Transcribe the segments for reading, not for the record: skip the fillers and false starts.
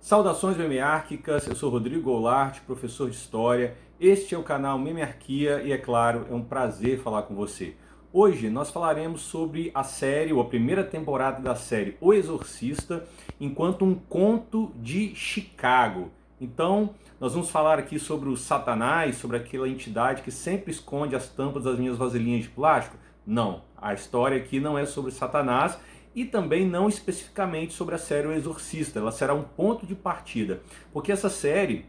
Saudações memeárquicas, eu sou Rodrigo Goulart, professor de História. Este é o canal Memearquia e, é claro, é um prazer falar com você. Hoje nós falaremos sobre a série, ou a primeira temporada da série O Exorcista, enquanto um conto de Chicago. Então, nós vamos falar aqui sobre o Satanás, sobre aquela entidade que sempre esconde as tampas das minhas vasilhinhas de plástico? Não, a história aqui não é sobre Satanás, e também não especificamente sobre a série O Exorcista. Ela será um ponto de partida, porque essa série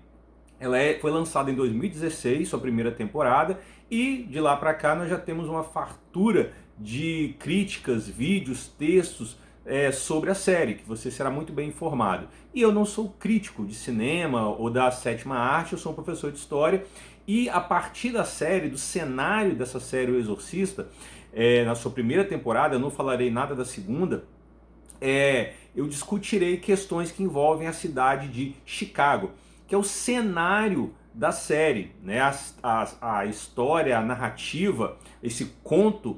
foi lançada em 2016, sua primeira temporada, e de lá para cá nós já temos uma fartura de críticas, vídeos, textos sobre a série, que você será muito bem informado. E eu não sou crítico de cinema ou da sétima arte, eu sou um professor de história, e a partir da série, do cenário dessa série O Exorcista, na sua primeira temporada, eu não falarei nada da segunda, eu discutirei questões que envolvem a cidade de Chicago, que é o cenário da série, né? A história, a narrativa, esse conto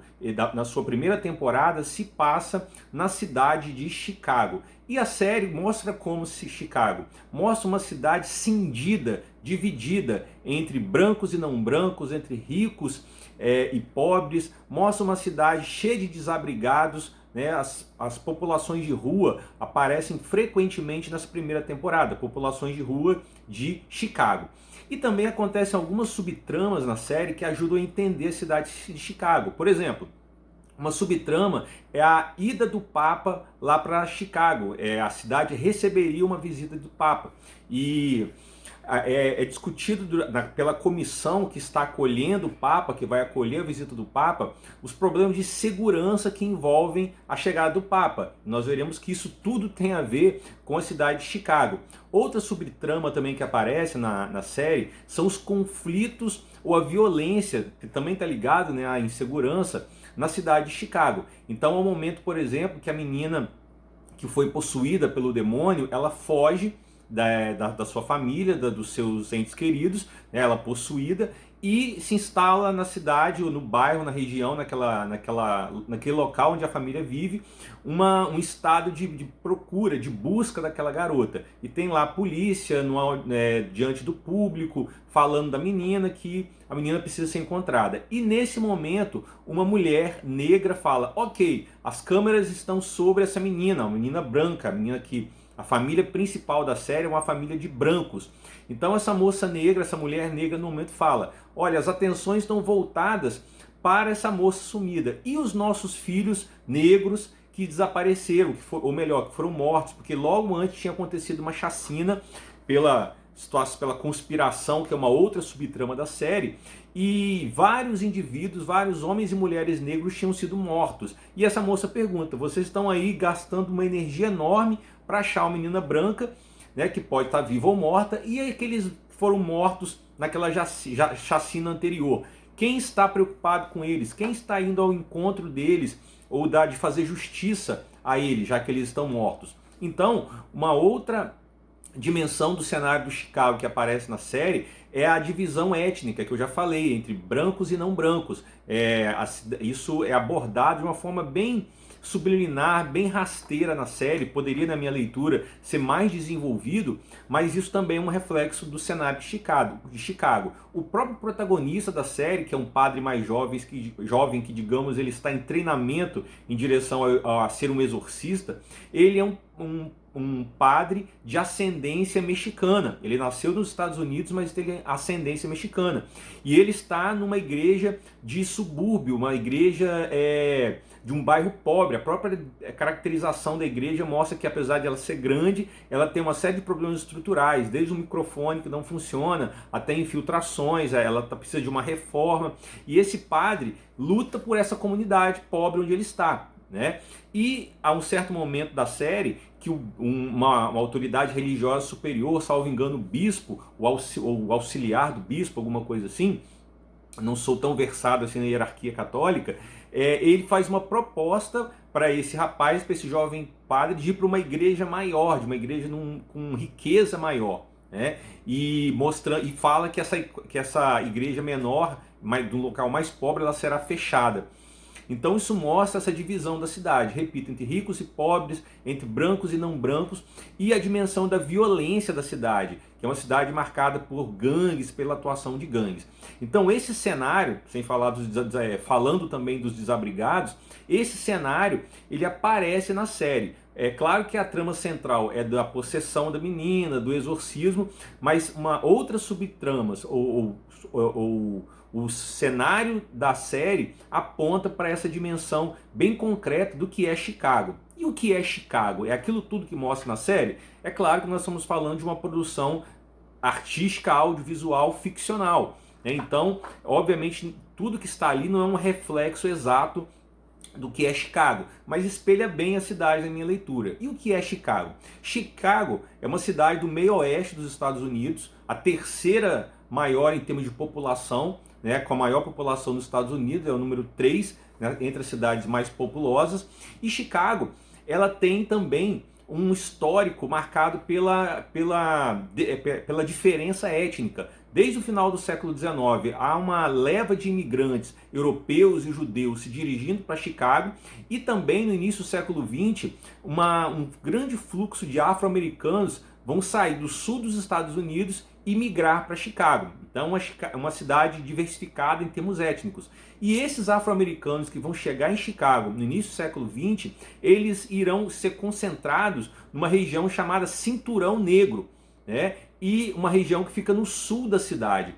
na sua primeira temporada se passa na cidade de Chicago. E a série mostra como se Chicago mostra uma cidade cindida, dividida entre brancos e não brancos, entre ricos e pobres, mostra uma cidade cheia de desabrigados, né? As populações de rua aparecem frequentemente nessa primeira temporada, populações de rua de Chicago. E também acontecem algumas subtramas na série que ajudam a entender a cidade de Chicago. Por exemplo, uma subtrama é a ida do Papa lá para Chicago. A cidade receberia uma visita do Papa. E é discutido pela comissão que está acolhendo o Papa, que vai acolher a visita do Papa, os problemas de segurança que envolvem a chegada do Papa. Nós veremos que isso tudo tem a ver com a cidade de Chicago. Outra subtrama também que aparece na série são os conflitos ou a violência, que também está ligado, né, à insegurança na cidade de Chicago. Então, há um momento, por exemplo, que a menina que foi possuída pelo demônio, ela foge da sua família, dos seus entes queridos, né, ela possuída, e se instala na cidade, ou no bairro, na região, naquele local onde a família vive, um estado de procura, de busca daquela garota. E tem lá a polícia diante do público, falando da menina, que a menina precisa ser encontrada. E nesse momento, uma mulher negra fala: ok, as câmeras estão sobre essa menina, uma menina branca, a menina que... A família principal da série é uma família de brancos. Então essa moça negra, essa mulher negra, no momento fala: olha, as atenções estão voltadas para essa moça sumida. E os nossos filhos negros que desapareceram, ou melhor, que foram mortos, porque logo antes tinha acontecido uma chacina pela conspiração, que é uma outra subtrama da série, e vários indivíduos, vários homens e mulheres negros tinham sido mortos. E essa moça pergunta: vocês estão aí gastando uma energia enorme para achar uma menina branca, né, que pode estar viva ou morta, e aqueles foram mortos naquela chacina anterior. Quem está preocupado com eles? Quem está indo ao encontro deles, ou de fazer justiça a eles, já que eles estão mortos? Então, uma outra dimensão do cenário do Chicago que aparece na série é a divisão étnica, que eu já falei, entre brancos e não brancos. Isso é abordado de uma forma bem subliminar, bem rasteira na série. Poderia, na minha leitura, ser mais desenvolvido, mas isso também é um reflexo do cenário de Chicago. O próprio protagonista da série, que é um padre mais jovem que digamos, ele está em treinamento em direção a ser um exorcista, ele é um padre de ascendência mexicana. Ele nasceu nos Estados Unidos, mas tem ascendência mexicana. E ele está numa igreja de subúrbio, uma igreja de um bairro pobre. A própria caracterização da igreja mostra que, apesar de ela ser grande, ela tem uma série de problemas estruturais, desde o microfone que não funciona, até infiltrações, ela precisa de uma reforma. E esse padre luta por essa comunidade pobre onde ele está, né? E a um certo momento da série, que uma autoridade religiosa superior, salvo engano, o bispo, o auxiliar do bispo, alguma coisa assim, não sou tão versado assim na hierarquia católica, ele faz uma proposta para esse rapaz, para esse jovem padre, de ir para uma igreja maior, de uma igreja com riqueza maior, né? E fala que essa igreja menor, de um local mais pobre, ela será fechada. Então isso mostra essa divisão da cidade, repito, entre ricos e pobres, entre brancos e não brancos, e a dimensão da violência da cidade, que é uma cidade marcada por gangues, pela atuação de gangues. Então esse cenário, sem falar falando também dos desabrigados, esse cenário ele aparece na série. É claro que a trama central é da possessão da menina, do exorcismo, mas outras subtramas o cenário da série aponta para essa dimensão bem concreta do que é Chicago. E o que é Chicago? É aquilo tudo que mostra na série? É claro que nós estamos falando de uma produção artística, audiovisual, ficcional. Então, obviamente, tudo que está ali não é um reflexo exato do que é Chicago, mas espelha bem a cidade na minha leitura. E o que é Chicago? Chicago é uma cidade do meio oeste dos Estados Unidos, a terceira maior em termos de população, né, com a maior população dos Estados Unidos, é o número 3, né, entre as cidades mais populosas. E Chicago, ela tem também um histórico marcado pela diferença étnica. Desde o final do século XIX, há uma leva de imigrantes europeus e judeus se dirigindo para Chicago, e também no início do século XX, um grande fluxo de afro-americanos vão sair do sul dos Estados Unidos e migrar para Chicago. Então é uma cidade diversificada em termos étnicos. E esses afro-americanos que vão chegar em Chicago no início do século XX, eles irão ser concentrados numa região chamada Cinturão Negro, né? E uma região que fica no sul da cidade.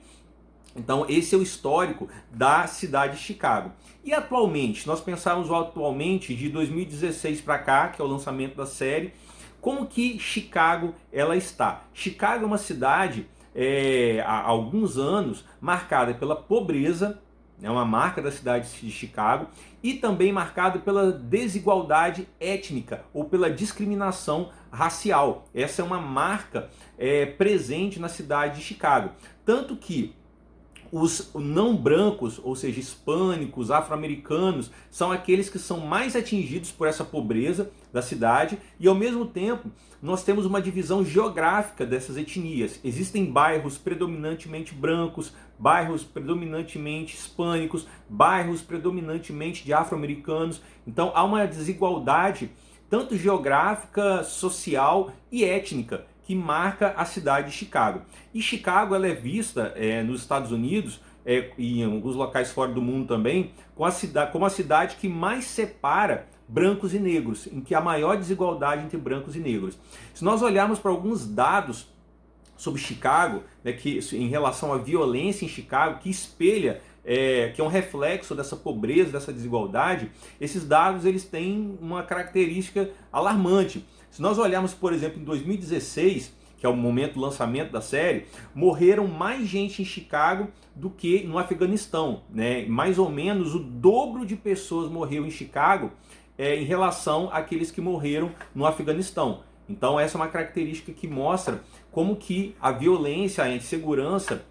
Então esse é o histórico da cidade de Chicago. E atualmente, nós pensarmos atualmente de 2016 para cá, que é o lançamento da série, como que Chicago ela está? Chicago é uma cidade há alguns anos marcada pela pobreza, é uma marca da cidade de Chicago, e também marcada pela desigualdade étnica ou pela discriminação racial. Essa é uma marca presente na cidade de Chicago. Tanto que os não brancos, ou seja, hispânicos, afro-americanos, são aqueles que são mais atingidos por essa pobreza da cidade, e ao mesmo tempo nós temos uma divisão geográfica dessas etnias. Existem bairros predominantemente brancos, bairros predominantemente hispânicos, bairros predominantemente de afro-americanos. Então há uma desigualdade tanto geográfica, social e étnica que marca a cidade de Chicago. E Chicago ela é vista nos Estados Unidos e em alguns locais fora do mundo também como a cidade que mais separa brancos e negros, em que há maior desigualdade entre brancos e negros. Se nós olharmos para alguns dados sobre Chicago, né, que em relação à violência em Chicago, que espelha que é um reflexo dessa pobreza, dessa desigualdade, esses dados eles têm uma característica alarmante. Se nós olharmos, por exemplo, em 2016, que é o momento do lançamento da série, morreram mais gente em Chicago do que no Afeganistão, né? Mais ou menos o dobro de pessoas morreu em Chicago em relação àqueles que morreram no Afeganistão. Então essa é uma característica que mostra como que a violência, a insegurança,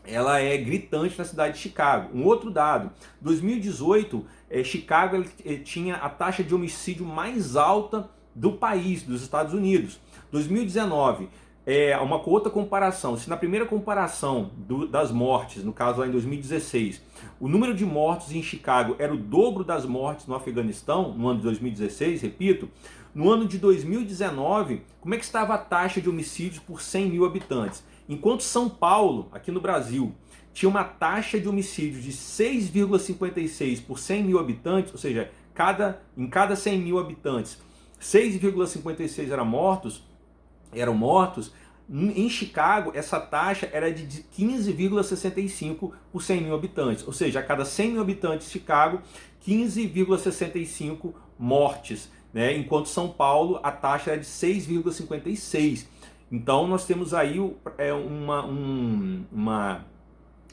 ela é gritante na cidade de Chicago. Um outro dado, 2018, Chicago tinha a taxa de homicídio mais alta do país, dos Estados Unidos. 2019, uma outra comparação, se na primeira comparação das mortes, no caso lá em 2016, o número de mortos em Chicago era o dobro das mortes no Afeganistão, no ano de 2016, repito, no ano de 2019, como é que estava a taxa de homicídios por 100 mil habitantes? Enquanto São Paulo, aqui no Brasil, tinha uma taxa de homicídio de 6,56 por 100 mil habitantes, ou seja, em cada 100 mil habitantes, 6,56 eram mortos, em Chicago essa taxa era de 15,65 por 100 mil habitantes, ou seja, a cada 100 mil habitantes de Chicago, 15,65 mortes, né? Enquanto São Paulo a taxa era de 6,56. Então nós temos aí uma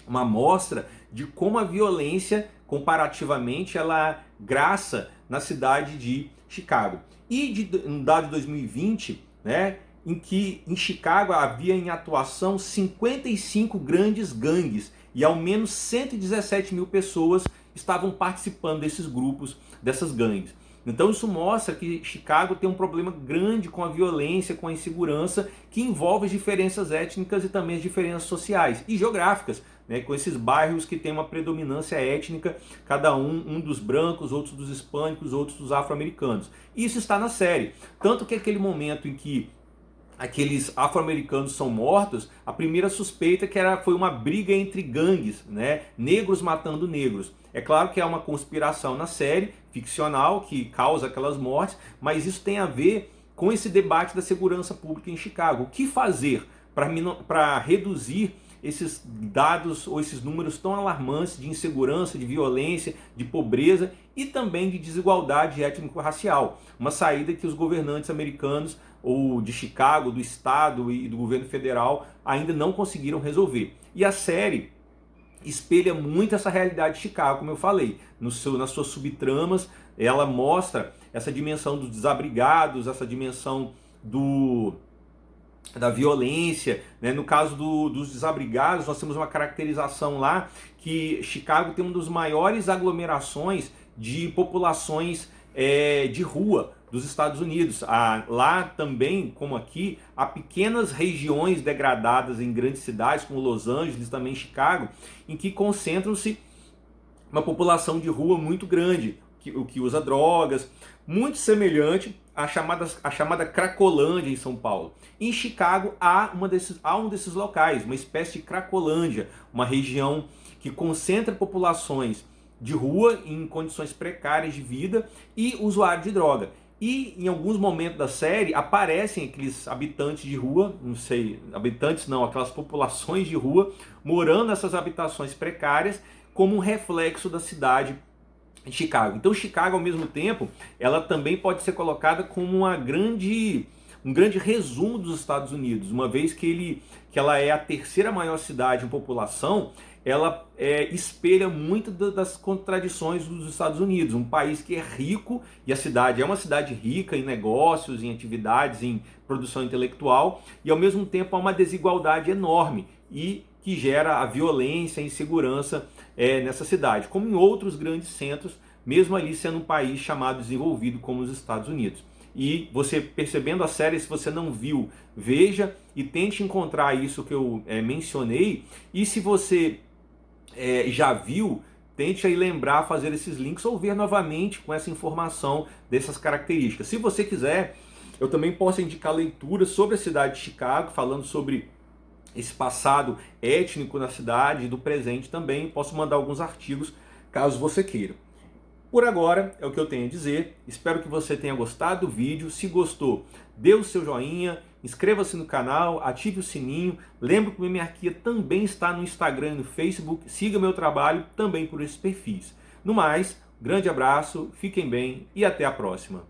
amostra de como a violência, comparativamente, ela graça na cidade de Chicago. E um dado de 2020, né, em que em Chicago havia em atuação 55 grandes gangues e ao menos 117 mil pessoas estavam participando desses grupos, dessas gangues. Então isso mostra que Chicago tem um problema grande com a violência, com a insegurança, que envolve as diferenças étnicas e também as diferenças sociais e geográficas. né, com esses bairros que têm uma predominância étnica, cada um dos brancos, outros dos hispânicos, outros dos afro-americanos. Isso está na série. Tanto que aquele momento em que aqueles afro-americanos são mortos, a primeira suspeita foi uma briga entre gangues, né? Negros matando negros. É claro que é uma conspiração na série, ficcional, que causa aquelas mortes, mas isso tem a ver com esse debate da segurança pública em Chicago. O que fazer para reduzir esses dados ou esses números tão alarmantes de insegurança, de violência, de pobreza e também de desigualdade étnico-racial? Uma saída que os governantes americanos, ou de Chicago, do estado e do governo federal, ainda não conseguiram resolver. E a série espelha muito essa realidade de Chicago, como eu falei. Nas suas subtramas, ela mostra essa dimensão dos desabrigados, essa dimensão da violência, né? No caso dos desabrigados, nós temos uma caracterização lá que Chicago tem uma das maiores aglomerações de populações de rua dos Estados Unidos. Lá também, como aqui, há pequenas regiões degradadas em grandes cidades, como Los Angeles, também Chicago, em que concentram-se uma população de rua muito grande, que usa drogas, muito semelhante à chamada Cracolândia em São Paulo. Em Chicago há um desses locais, uma espécie de Cracolândia, uma região que concentra populações de rua em condições precárias de vida e usuário de droga. E em alguns momentos da série aparecem aqueles habitantes de rua, aquelas populações de rua, morando nessas habitações precárias como um reflexo da cidade de Chicago. Então Chicago, ao mesmo tempo, ela também pode ser colocada como um grande resumo dos Estados Unidos, uma vez que ela é a terceira maior cidade em população. Ela espelha muito das contradições dos Estados Unidos, um país que é rico, e a cidade é uma cidade rica em negócios, em atividades, em produção intelectual, e ao mesmo tempo há uma desigualdade enorme e que gera a violência e a insegurança nessa cidade, como em outros grandes centros, mesmo ali sendo um país chamado desenvolvido como os Estados Unidos. E você percebendo a série, se você não viu, veja e tente encontrar isso que eu mencionei, e se você já viu, tente aí lembrar, fazer esses links ou ver novamente com essa informação dessas características. Se você quiser, eu também posso indicar leituras sobre a cidade de Chicago, falando sobre esse passado étnico na cidade e do presente também. Posso mandar alguns artigos, caso você queira. Por agora, é o que eu tenho a dizer. Espero que você tenha gostado do vídeo. Se gostou, dê o seu joinha, inscreva-se no canal, ative o sininho. Lembre que o Memerquia também está no Instagram e no Facebook. Siga meu trabalho também por esses perfis. No mais, grande abraço, fiquem bem e até a próxima.